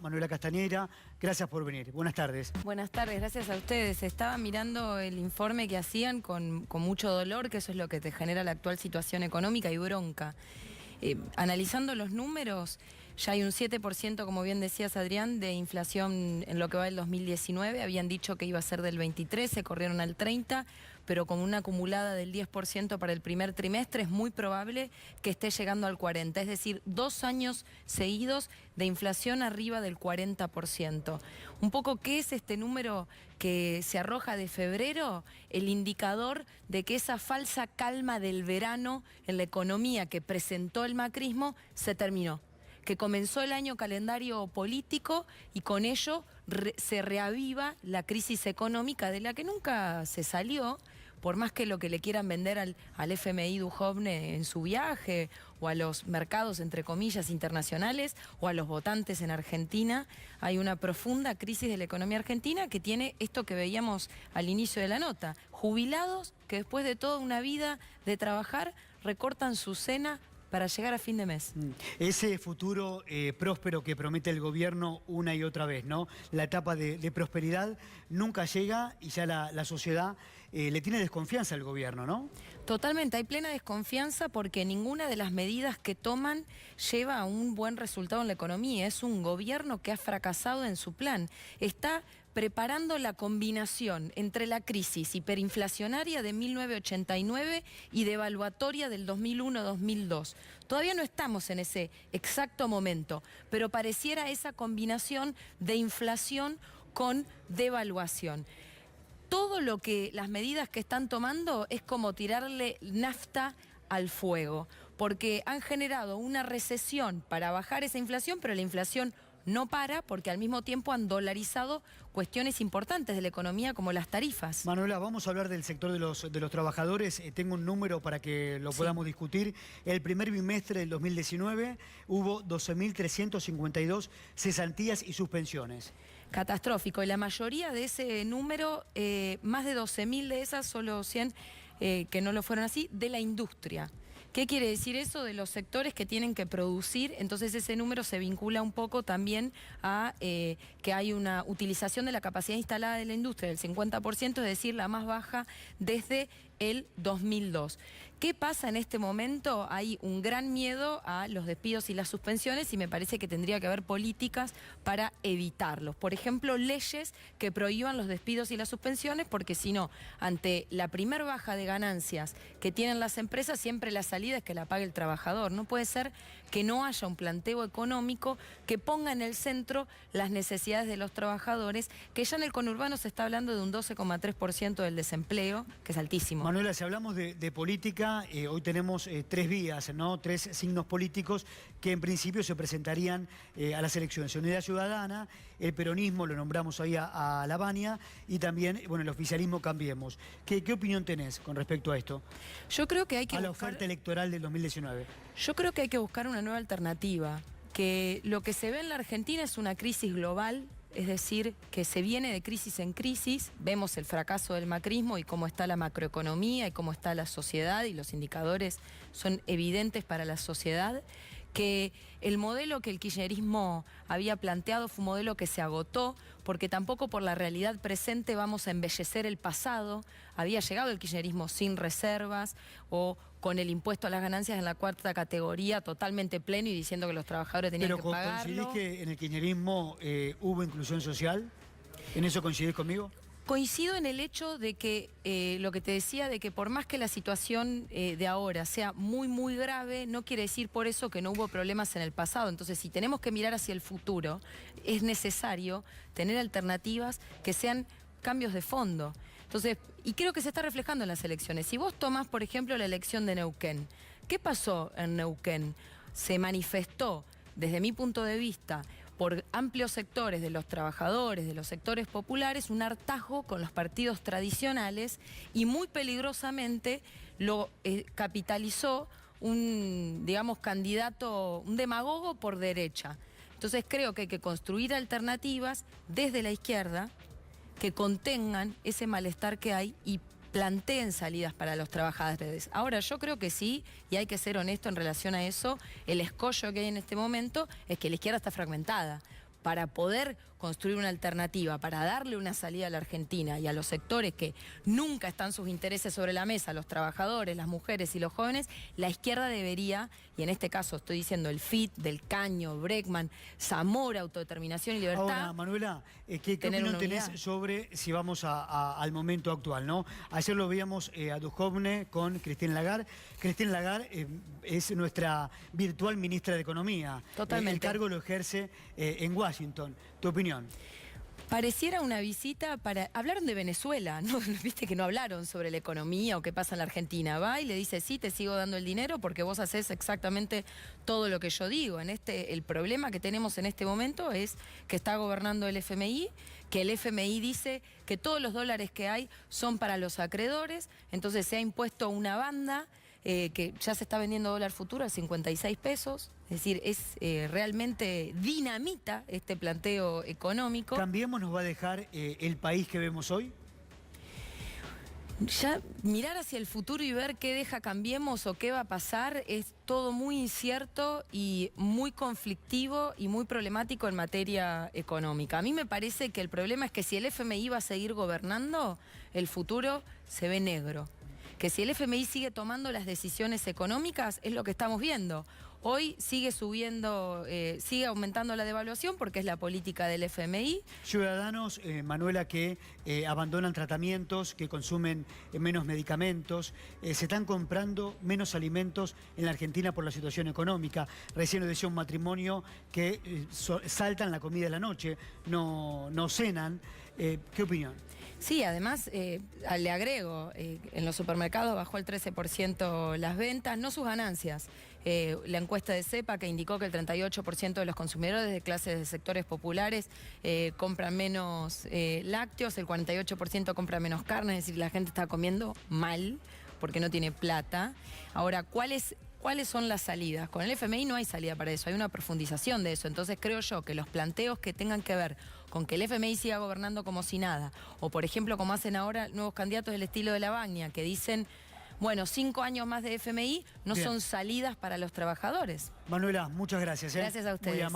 Manuela Castañera, gracias por venir. Buenas tardes. Buenas tardes, gracias a ustedes. Estaba mirando el informe que hacían con mucho dolor, que eso es lo que te genera la actual situación económica y bronca. Analizando los números, ya hay un 7%, como bien decías, Adrián, de inflación en lo que va del 2019. Habían dicho que iba a ser del 23, se corrieron al 30, pero con una acumulada del 10% para el primer trimestre es muy probable que esté llegando al 40. Es decir, 2 años seguidos de inflación arriba del 40%. Un poco, ¿qué es este número que se arroja de febrero? El indicador de que esa falsa calma del verano en la economía que presentó el macrismo se terminó, que comenzó el año calendario político y con ello se reaviva la crisis económica de la que nunca se salió, por más que lo que le quieran vender al FMI Duhovne en su viaje, o a los mercados, entre comillas, internacionales, o a los votantes en Argentina. Hay una profunda crisis de la economía argentina que tiene esto que veíamos al inicio de la nota: jubilados que después de toda una vida de trabajar recortan su cena para llegar a fin de mes. Ese futuro próspero que promete el gobierno una y otra vez, ¿no? La etapa de prosperidad nunca llega y ya la sociedad le tiene desconfianza al gobierno, ¿no? Totalmente, hay plena desconfianza porque ninguna de las medidas que toman lleva a un buen resultado en la economía. Es un gobierno que ha fracasado en su plan. Está preparando la combinación entre la crisis hiperinflacionaria de 1989 y devaluatoria del 2001-2002. Todavía no estamos en ese exacto momento, pero pareciera esa combinación de inflación con devaluación. Todo lo que las medidas que están tomando es como tirarle nafta al fuego, porque han generado una recesión para bajar esa inflación, pero la inflación no para porque al mismo tiempo han dolarizado cuestiones importantes de la economía como las tarifas. Manuela, vamos a hablar del sector de los trabajadores. Tengo un número para que lo podamos discutir. El primer bimestre del 2019 hubo 12.352 cesantías y suspensiones. Catastrófico, y la mayoría de ese número, más de 12.000 de esas, solo 100 que no lo fueron así, de la industria. ¿Qué quiere decir eso? De los sectores que tienen que producir. Entonces ese número se vincula un poco también a que hay una utilización de la capacidad instalada de la industria del 50%, es decir, la más baja desde el 2002. ¿Qué pasa en este momento? Hay un gran miedo a los despidos y las suspensiones y me parece que tendría que haber políticas para evitarlos. Por ejemplo, leyes que prohíban los despidos y las suspensiones, porque si no, ante la primer baja de ganancias que tienen las empresas, siempre la salida es que la pague el trabajador. No puede ser que no haya un planteo económico que ponga en el centro las necesidades de los trabajadores, que ya en el conurbano se está hablando de un 12,3% del desempleo, que es altísimo. Manuela, si hablamos de política, hoy tenemos 3 vías, ¿no? 3 signos políticos que en principio se presentarían a las elecciones. Unidad Ciudadana, el peronismo, lo nombramos ahí a Lavagna, y también, bueno, el oficialismo Cambiemos. ¿Qué opinión tenés con respecto a esto? Yo creo que hay que a la oferta electoral del 2019. Yo creo que hay que buscar una nueva alternativa, que lo que se ve en la Argentina es una crisis global. Es decir, que se viene de crisis en crisis, vemos el fracaso del macrismo y cómo está la macroeconomía y cómo está la sociedad, y los indicadores son evidentes para la sociedad, que el modelo que el kirchnerismo había planteado fue un modelo que se agotó, porque tampoco por la realidad presente vamos a embellecer el pasado. Había llegado el kirchnerismo sin reservas o con el impuesto a las ganancias en la 4ª categoría totalmente pleno y diciendo que los trabajadores tenían que pagarlo. ¿Pero coincidís que en el kirchnerismo hubo inclusión social? ¿En eso coincidís conmigo? Coincido en el hecho de que, lo que te decía, de que por más que la situación de ahora sea muy, muy grave, no quiere decir por eso que no hubo problemas en el pasado. Entonces, si tenemos que mirar hacia el futuro, es necesario tener alternativas que sean cambios de fondo. Entonces, y creo que se está reflejando en las elecciones. Si vos tomás, por ejemplo, la elección de Neuquén, ¿qué pasó en Neuquén? Se manifestó, desde mi punto de vista, por amplios sectores de los trabajadores, de los sectores populares, un hartazgo con los partidos tradicionales, y muy peligrosamente lo capitalizó un, digamos, candidato, un demagogo por derecha. Entonces creo que hay que construir alternativas desde la izquierda que contengan ese malestar que hay y planteen salidas para los trabajadores. Ahora, yo creo que sí, y hay que ser honesto en relación a eso, el escollo que hay en este momento es que la izquierda está fragmentada. para poder construir una alternativa, para darle una salida a la Argentina y a los sectores que nunca están sus intereses sobre la mesa, los trabajadores, las mujeres y los jóvenes, la izquierda debería, y en este caso estoy diciendo el FIT, Del Caño, Breckman, Zamora, Autodeterminación y Libertad. Ahora, Manuela, ¿qué opinión tenés sobre si vamos al momento actual, ¿no? Ayer lo veíamos a Duhovne con Christine Lagarde. Christine Lagarde es nuestra virtual ministra de Economía. Totalmente. El cargo lo ejerce en Washington. ¿Tu opinión? Pareciera una visita para... Hablaron de Venezuela, ¿no? Viste que no hablaron sobre la economía o qué pasa en la Argentina. Va y le dice, sí, te sigo dando el dinero porque vos haces exactamente todo lo que yo digo. El problema que tenemos en este momento es que está gobernando el FMI, que el FMI dice que todos los dólares que hay son para los acreedores, entonces se ha impuesto una banda que ya se está vendiendo dólar futuro a 56 pesos. Es decir, es realmente dinamita este planteo económico. ¿Cambiemos nos va a dejar el país que vemos hoy? Ya mirar hacia el futuro y ver qué deja Cambiemos o qué va a pasar es todo muy incierto y muy conflictivo y muy problemático en materia económica. A mí me parece que el problema es que si el FMI va a seguir gobernando, el futuro se ve negro. Que si el FMI sigue tomando las decisiones económicas, es lo que estamos viendo. Hoy sigue subiendo, sigue aumentando la devaluación porque es la política del FMI. Ciudadanos, Manuela, que abandonan tratamientos, que consumen menos medicamentos, se están comprando menos alimentos en la Argentina por la situación económica. Recién lo decía un matrimonio que saltan la comida de la noche, no cenan. ¿Qué opinión? Sí, además, le agrego, en los supermercados bajó el 13% las ventas, no sus ganancias. La encuesta de CEPA que indicó que el 38% de los consumidores de clases de sectores populares compran menos lácteos, el 48% compra menos carne, es decir, la gente está comiendo mal porque no tiene plata. Ahora, ¿cuáles son las salidas? Con el FMI no hay salida para eso, hay una profundización de eso. Entonces creo yo que los planteos que tengan que ver con que el FMI siga gobernando como si nada, o por ejemplo como hacen ahora nuevos candidatos del estilo de La Baña, que dicen, bueno, 5 años más de FMI no son salidas para los trabajadores. Manuela, muchas gracias. Gracias a ustedes. Muy amable.